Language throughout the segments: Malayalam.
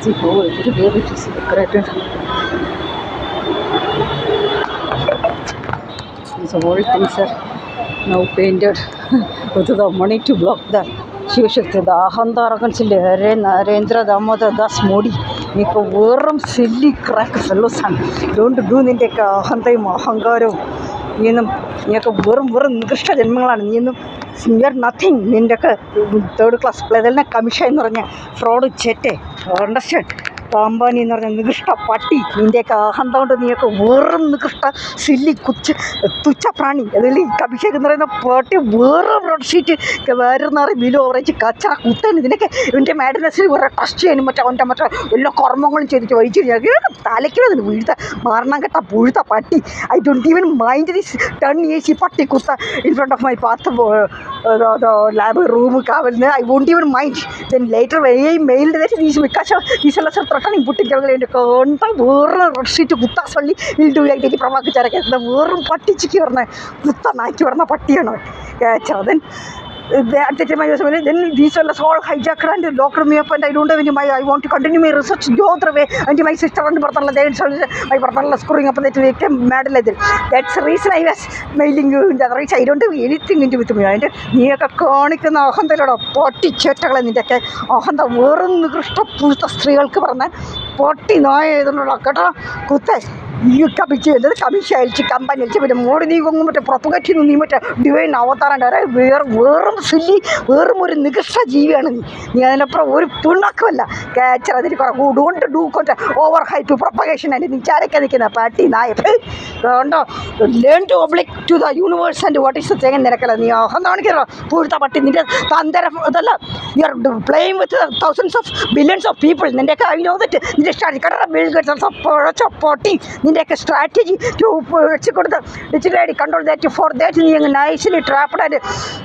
ഒരു പേര് secret. These all things are now painted with the money to block the Shivashakti, the Ahanda Reconciled, Narendra Damodar Das Modi. Make a worm silly crack fellow son. Don't do the take a Hantai Mahangaro. You know, make a worm Krishna and Milan. You know, you're nothing. Nindaka third class pleasant commission or fraud chete. Understand? Pambani in the Nigusta party, Indeka, Handown to the worm Nigusta, silly Kucha, Tucha Prani, really Kabishak in the party, worm sheet, Kavarana, below Kacha, Utan, the madness were a Tashi and Matamata, Cormongal, Talakir, and Marnagata Purta party. I don't even mind this turn AC party kuta in front of my path of the lab room. I won't even mind. Then later, when I mailed that, these are put together in the conta, sheet to Gutta Soli, will do like the Pravakara, the worm party chikurna, Gutta Nakurna Patiano. Then at the time I was then these are all hijacker and locked me up, and I don't have any I want to continue my research the other way until my sister and brother, my brother screwing up and they came mad like that. That's the reason I was mailing you in the right. I don't have anything into with me. Near a conic and a hundred of potty chetal and the Honda worm stop push the strial cover, potty noise, Kutta. You cabbage, the cabbage, company, with a more than you want to propagate in the divine avatar and we are worm silly, worm or Nigasta Jivan. Yanapra, Punakola, catch who don't do overhype to propagation and in Charakanik in a party. Learn to oblique to the universe and what is the thing in the Rakalania, Hanaka, Purta Patinita, Thunder of the love. You are playing with thousands of billions of people. Nendeka, I know that the Starikara build of potty. Like a strategy to digital control that for that nicely trapped and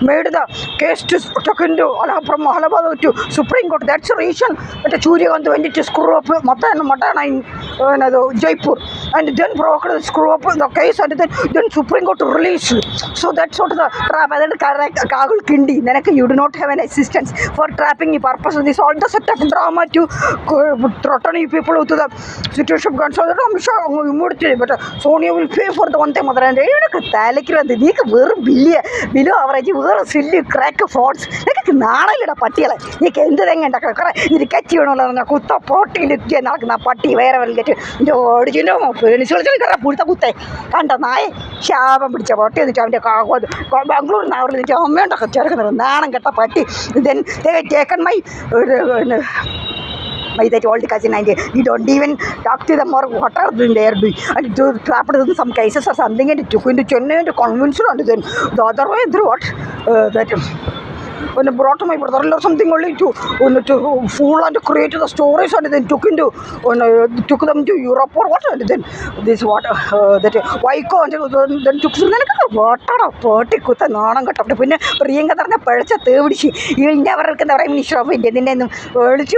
made the case to Tokundo from Mahalabad to Supreme Court. That's the reason that the jury on the went to screw up Matana in Jaipur and then broker screw up the case and then Supreme Court to release. So that's sort of the trap and Kagul Kindi. Then you do not have an assistance for trapping the purpose of this all the set of drama to threaten people to the situation of guns. But Sonia will pay for the one time mother and Talakira, the Nika were below average, were silly crack frauds. Like a Nana Patilla. You can do and you catch you on a Kutta potty, Janakna party, where I will get the original Purta Putte and an eye, Shab and Chabati, the Chandaka, Bangalore, now the German, Nana and get a party. Then they had taken my. That all the cousin idea. You don't even talk to them or what are they doing. And to trap it in some cases or something and it took into Chennai to convince you and then the other way through what that when I brought my brother or something only to fool and to create the stories and then took into took them to Europe or what and then this what that Waiko and then took what a party Kuta Nana got up to win a Priyanka Percha Third. You will never get the Prime Minister of India and early to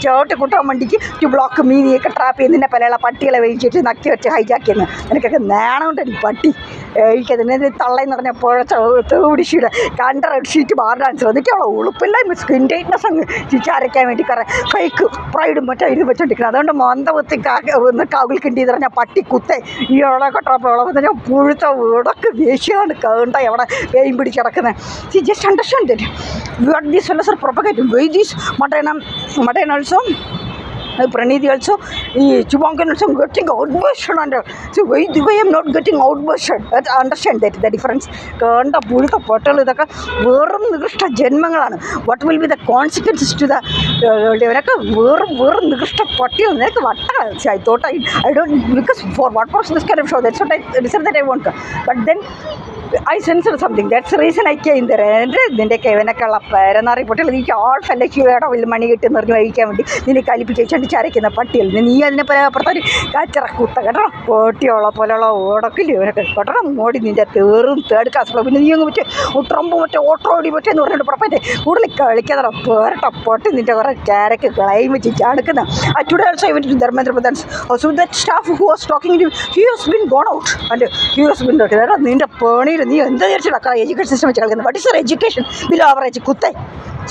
church to Mandiki to block me a trap in the Panela party elevated in a church hijacking and a Nana and party. You can then Talan and a Percha Third issue, can't sheet bar. So the Lupilla with skin tightness and Chicharaka fake pride material, but another month with the Kagul Kindi and a party Kute. You are like a top of the Purta word of creation and current. I have a paying British. See, just understand it. You are this fellows are propagating wages, Matana also. Pranidhi also, Chubankan also getting outburst under. So why I am not getting outburst? Understand that the difference. Kanda Pulka Portal worm Nigusta Genmangan. What will be the consequences to the worm Nigusta Portal? I thought I don't because for what purpose this kind of show? That's what I decided that I want. But then I censored something. That's the reason I came there. And then they came in a calapar and I reported all fellowship will money get in the then a qualification to Charik in a patil. Then he and the Party Kacharakuta, Potiola, Polola, or a killer, but I'm more in that room, third castle, when the young Trumbo, what already but no property, would like a pot in the Charik, climate, Janakana. I today also went to their mother's. Also, that staff who was talking to he has been gone out and he has been in the pony. Education system. What is your education? Below average.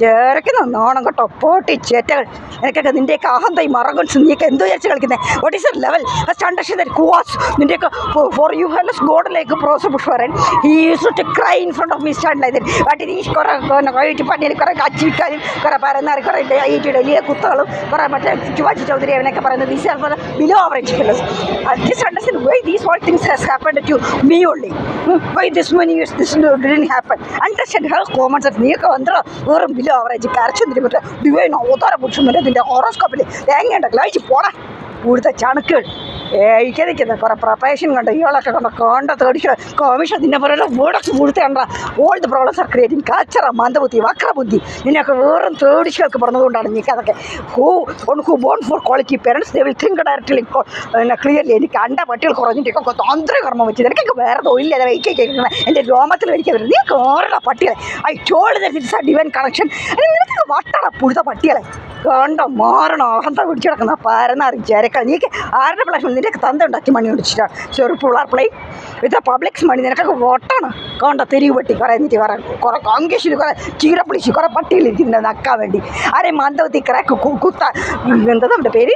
ചേരക്കുന്ന നാണം കേട്ടോ പോട്ടി ചേറ്റകൾ. എനിക്കൊക്കെ നിൻ്റെയൊക്കെ അഹന്തയും മറഗൻസ് നീയൊക്കെ എന്തോ വിചാരിച്ച് കളിക്കുന്നത്? What is a level? First understand that കുവാസ് നിൻ്റെയൊക്കെ for you have god like പ്രോസ പുഷ്പരൻ he use to cry in front of me stand like that. But ഈ കുറേ കഴിയിട്ട് പണിയിൽ കുറേ കച്ചിക്കാരും കുറേ പരന്നാറി കുറേ ഐറ്റിയുടെ വലിയ കുത്തകളും കുറേ മറ്റേ ചുവാച്ചി ചൗധരി അവനൊക്കെ പറയുന്നത് these are for below average fellows. Just understand why these all things has happened to me only. Why this many years this didn't happen. Understand how common sense നീയൊക്കെ വന്നിട്ട് വെറും ബിലോ ആവറേജ് കരച്ചെന്നിട്ട് മറ്റേ ഡിവൈൻ അവതാര പുരുഷൻ മറ്റേ നിൻ്റെ ഹോറോസ്കോപ്പിൽ തേങ്ങയുണ്ടല്ലോ അയച്ച് പോടാ കൂടുതൽ ചണക്കുകൾ എനിക്ക് നിൽക്കുന്നത് കുറേ പ്രൊപ്പറേഷൻ കണ്ട് ഇയാളൊക്കെ കണ്ട തേടിച്ച് കമ്മീഷൻ നിന്നെ പോലെ വീടൊക്കെ കൂടുതൽ കണ്ട all the problems are creating കച്ചറ മന്ദബുദ്ധി വക്രബുദ്ധി നിന്നെയൊക്കെ വേറും തേടിച്ചൊക്കെ പറഞ്ഞതുകൊണ്ടാണ് എനിക്കതൊക്കെ who born for quality parents they will think directly clearly. എനിക്ക് അണ്ട പട്ടികൾ കുറഞ്ഞിട്ടൊക്കെ താന്ത്രകർമ്മം വെച്ച് എനിക്കൊക്കെ വേറെ തൊഴിലില്ല വൈക്കേക്കുന്നത് എൻ്റെ രോമത്തിൽ വരിക്കാൻ വരുന്നത് നീ ഓരോ പട്ടികളെ I told that it's A divine connection. നിനക്ക് വട്ടട പുഴുത പട്ടികളെ കണ്ട മാറണം അഹന്ത പിടിച്ചു കിടക്കുന്ന പരന്നറി ചേരക്കൾ. നീക്ക് ആരുടെ പ്ലാഷ് നിൻ്റെ തന്ത ഉണ്ടാക്കി മണി പിടിച്ചിട്ടാണ് ചെറുപ്പുള്ളാർ പ്ലേ വിത്ത് പബ്ലിക്സ് മണി നിനക്കൊക്കെ വോട്ടാണ് കണ്ട തെരുവ് പട്ടി കുറേ എന്നിട്ട് കുറേ കോൺഗ്രസിൽ കുറേ ചീരപ്പിളിച്ച് കുറേ പട്ടികളിരിക്കുന്നുണ്ട് നക്കാൻ വേണ്ടി ആരെ മന്ദവത്തി ക്രാക്ക് കുത്ത എന്താ നമ്മുടെ പേര്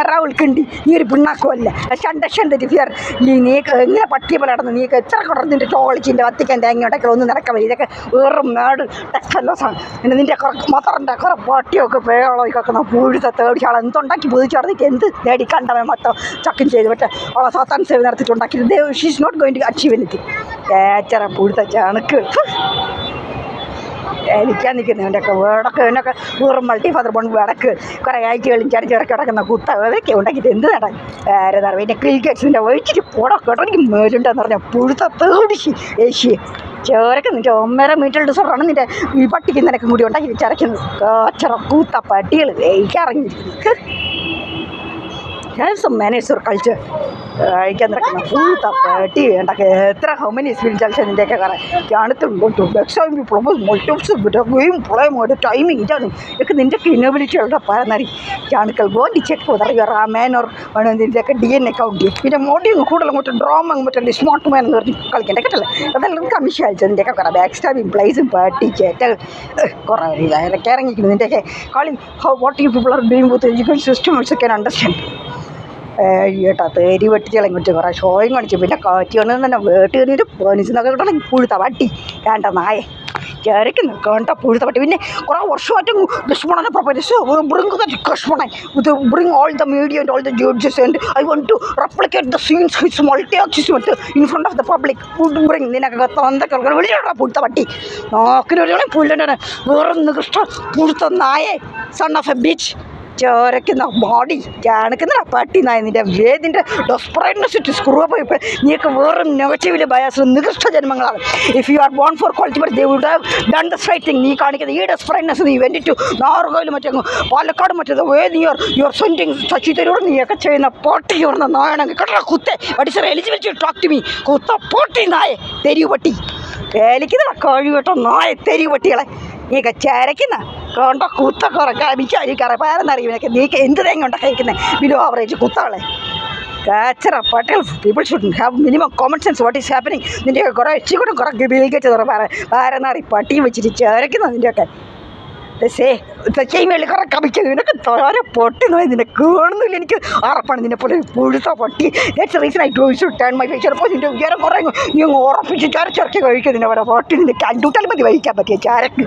രാഹുൽ കിണ്ടി നീ ഒരു പിണ്ണാക്കുമല്ല ഷണ്ടഷൻ്റെ ഫിയർ നീ എങ്ങനെ പട്ടിയെ പോലെ നടന്ന് നീക്ക് എത്ര കുറഞ്ഞിട്ട് ടോളിച്ചിൻ്റെ വത്തിക്കാൻ തേങ്ങ ഉണ്ടാക്കി ഒന്നും നടക്കാൻ വരും. ഇതൊക്കെ വേറും മേട് ടെക്സല്ലോസാണ്. പിന്നെ നിൻ്റെ കുറേ മൊത്തറിൻ്റെ കുറേ പട്ടിയൊക്കെ പേളൊക്കെ പൂഴ്ത്ത തേടിച്ച് എന്തുണ്ടാക്കി പൊതിച്ച് നടന്നിട്ട് എന്ത് നേടി കണ്ടവൻ മൊത്തം ചക്കും ചെയ്ത് മറ്റേ അവളെ സാത്താൻ സേവ് നടത്തിയിട്ടുണ്ടാക്കിയിട്ട് she's not going to achieve anything. ഏച്ചറ പൂഴ്ത്ത ചണക്ക് എനിക്കാൻ നിൽക്കുന്നത് ഇവൻ്റെയൊക്കെ വേടൊക്കെ ഇവനൊക്കെ വെറും മൾട്ടി ഫാദർ ബോൺ വിടക്ക് കുറേ ആഴ്ചകളും ചടിച്ചിറക്കി കിടക്കുന്ന കുത്ത അതൊക്കെ ഉണ്ടാക്കിയിട്ട് എന്ത് നടാൻ വേറെ തറ പിന്നെ ക്രിക്കറ്റ്സിൻ്റെ ഒഴിച്ചിട്ട് പോടോ കേട്ടോ എനിക്ക് മേലുണ്ടെന്ന് പറഞ്ഞാൽ പുഴുത്ത തേടിച്ച് ഏഷ്യ ചോരക്ക് നിൻ്റെ 1.5 മീറ്റർ ഡിസോർഡറാണ് നിൻ്റെ ഈ പട്ടിക്ക് നിനക്കും കൂടി ഉണ്ടാക്കി ചരയ്ക്കുന്നത് കാച്ചറ കൂത്ത പട്ടികൾ എനിക്കറിഞ്ഞിരിക്കുന്നത് മാനേഴ്സ് ഓർ കൾച്ചർ കഴിക്കാൻ നടക്കുന്ന ഫുൾ തപ്പട്ടി വേണ്ടൊക്കെ എത്ര ഹൗമനി സ്പിരിച്വൽസ് നിൻ്റെയൊക്കെ കുറേ കാണത്തുണ്ടോ എക്സാം മൾട്ടിപ്സ് ഗെയിം പുളയും ഒരു ടൈമിങ് ഇതാണ് ഇതൊക്കെ നിൻ്റെയൊക്കെ ഇന്നോബിലിറ്റിയുള്ള പരന്നറി ചാണുക്കൾ ഗോഡി ചെക്ക് പോതറിയ ആ മാനോർ നിൻ്റെയൊക്കെ DNA കൗണ്ട് ചെയ്യും. പിന്നെ മോഡിയും കൂടുതൽ അങ്ങോട്ട് ഡ്രോമ മറ്റേ സ്മാർട്ട് മാൻ എന്ന് പറഞ്ഞ് കളിക്കേണ്ട കേട്ടല്ലേ അതെല്ലാം കമ്മീഷൻ അയച്ചത് നിൻ്റെയൊക്കെ കുറേ ബാക്ക് സ്റ്റാബിങ് പ്ലേസും പാട്ടി ചേറ്റകൾ കുറേ ഇതൊക്കെ ഇറങ്ങിക്കുന്നു നിൻ്റെയൊക്കെ കളി how what you people are doing with education system also can understand. കേട്ടോ തേരി വെട്ടിച്ചളയും കുറിച്ച് കുറേ ഷോയും കാണിച്ചു പിന്നെ കാറ്റി വന്നത് തന്നെ വേട്ട് കയറിയിട്ട് പോലീസിനൊക്കെ കിട്ടണം പുഴുത്ത പട്ടി വേണ്ട നായ ചേരയ്ക്കുന്നു കേണ്ട പുഴുത്ത പട്ടി. പിന്നെ കുറേ വർഷമായിട്ടും ലക്ഷ്മണനെ propose bring the Lakshmanan bring all the media and all the judges and I want to replicate the scenes hits multi in front of the public bring നിനക്കൊക്കെ തന്തൊക്കെ വിളിച്ചോടാ പുഴുത്ത പട്ടി നോക്കിനൊരു പുല്ലൻ്റെ വേറെ നികൃഷ്ട പുഴുത്ത നായേ സൺ ഓഫ് എ ബീച്ച് ചോരയ്ക്കുന്ന ബോഡി കാണിക്കുന്ന പട്ടി നായ നിൻ്റെ വേദിൻ്റെ ഡെസ്പറേറ്റ്നെസ് ഇട്ട് സ്ക്രൂ പോയപ്പോൾ നീയൊക്കെ വേറെ നെഗറ്റീവിലെ ബയാസ് നികൃഷ്ട ജന്മങ്ങളാണ്. If you are born for quality but they would have done the right thing. നീ കാണിക്കുന്ന ഈ ഡെസ്പറേറ്റ്നെസ് നീ വേണ്ടിയിട്ട് നാറുകയിൽ മറ്റേ പാലക്കാട് മറ്റേത് വേദി യുവർ സെൻറ്റിങ് ശശി തരൂർ നീയൊക്കെ ചെയ്യുന്ന പൊട്ടി പറഞ്ഞ നായണെങ്കിൽ കേട്ടോ കുത്തേ what is eligibility talk to me കുത്ത പൊട്ടി നായ തെരുവ് പട്ടി വേലിക്കുന്ന കഴിവട്ടോ നായ തെരുവ് പട്ടികളെ നീക്കെ ചരയ്ക്കുന്ന കണ്ട കുത്ത കുറക്കാൻ എനിക്കറിയിക്കാറ പാരെന്നറിയുന്നൊക്കെ നീക്ക് എന്ത് തേങ്ങ ഉണ്ടാക്കി കഴിക്കുന്നത് ബിലോ ആവറേജ് കുത്തകളെ കാച്ചറ പട്ടികൾ people should have minimum common sense what is happening. നിൻ്റെ കുറേ എച്ചിക്കൂട്ടും കുറേ ബിൽഗേറ്റ് തുറ പാരെന്നറി പട്ടിയും വെച്ചിട്ട് ചരയ്ക്കുന്ന നിൻ്റെയൊക്കെ തെച്ചേമേളി കുറേ കമിച്ചു നിനക്ക് തോരെ പൊട്ടി നോയി നിന്നെ കാണുന്നില്ല എനിക്ക് ഉറപ്പാണ് നിന്നെ പോലെ പുഴുത്ത പട്ടി. That's reason I to turn my face. ചിലപ്പോൾ നിൻ്റെ ഉയരം കുറേ നീ ഉറപ്പിച്ച് ചരച്ചിറക്കി കഴിക്കും നിന്നെ പോലെ പട്ടി നിൻ്റെ കണ്ടുട്ടാൽ മതി വഹിക്കാൻ പറ്റിയ ചരക്ക്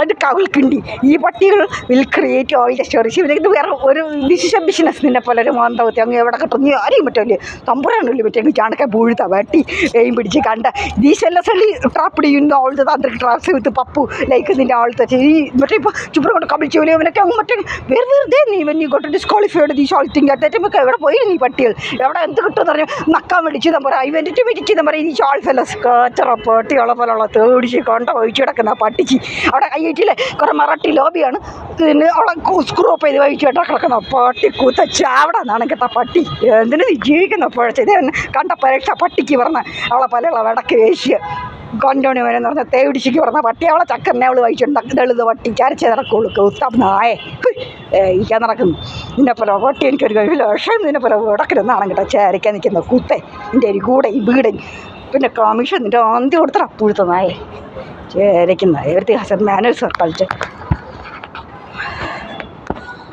അത് കവിൾക്കുണ്ടി. ഈ പട്ടികൾ will create all the stories. ഇത് വേറെ ഒരു ഡിസിഷൻ ബിസിനസ് നിന്നെ പോലെ ഒരു മാന്തവത്തി അങ്ങ് എവിടെ കിട്ടും നീ ആരെയും പറ്റില്ലേ തമ്പുരാനുള്ളിൽ പറ്റിയെങ്കിൽ ചാണക്കാൻ പൂഴുത്ത വെട്ടി എയും പിടിച്ച് കണ്ട ദീസ് എല്ലാ സള്ളി ട്രാപ്പിടി ചെയ്യുന്ന ഓൾത്ത് താന്ത്രിക് ട്രാപ്സ് വിത്ത് പപ്പു ലൈക്ക് നിൻ്റെ ആൾത്തെ ഈ മറ്റേ ഇപ്പോൾ ചുപ്രം കൊണ്ട് കമിച്ചു പോലെ അവനൊക്കെ അങ്ങ് മറ്റേ വെറുതെ നീ വെന്നി കൊണ്ട് disqualified these all think at നമുക്ക് എവിടെ പോയി നീ പട്ടികൾ എവിടെ എന്ത് കിട്ടുമെന്ന് പറഞ്ഞു നക്കാൻ വേണ്ടിച്ച് ഞാൻ പറയാം ഇവൻറ്റ് വിരിച്ച് ഞാൻ പറയും ഈ ഷാൾ ഫെല്ലസ് കാച്ചറ പട്ടികളെ പോലുള്ള തേടിച്ച് കൊണ്ട ഒഴിച്ചു കിടക്കുന്ന പട്ടിച്ച് അവിടെ ിലെ കുറേ മറാഠി ലോബിയാണ് പിന്നെ അവളെ സ്ക്രൂപ്പ് ചെയ്ത് വഹിച്ചു കേട്ടാ കിടക്കുന്ന പട്ടി കൂത്ത ചാവടാന്നാണ് കേട്ട പട്ടി എന്തിനു നീ ജീവിക്കുന്ന പഴച്ച ഇതേ കണ്ട പരീക്ഷ പട്ടിക്ക് പറഞ്ഞ അവളെ പല വടക്ക് ഏഷ്യ കൊണ്ടോണി വരെന്ന് പറഞ്ഞാൽ തേടിച്ചിക്ക് പറഞ്ഞ പട്ടി അവളെ ചക്കറിനെ അവൾ വഹിച്ചിട്ടുണ്ട് ദളിത് പട്ടി ചരച്ച് നടക്കുള്ളൂ കൂത്താം നായേ ഇരിക്കാൻ നടക്കുന്നു നിന്നെ പോലെ പട്ടി എനിക്കൊരു കഴിവില്ല പക്ഷേ നിന്നെ പോലെ വടക്കിരുന്നാണ് കേട്ടോ ചേരയ്ക്കാൻ നിൽക്കുന്ന കൂത്തേ നിൻ്റെ ഒരു കൂടെ ഈ വീടൻ പിന്നെ കമ്മീഷൻ നിൻ്റെ ആന്തി കൊടുത്തറ പുഴുത്ത നായേ Everything has a manners or culture.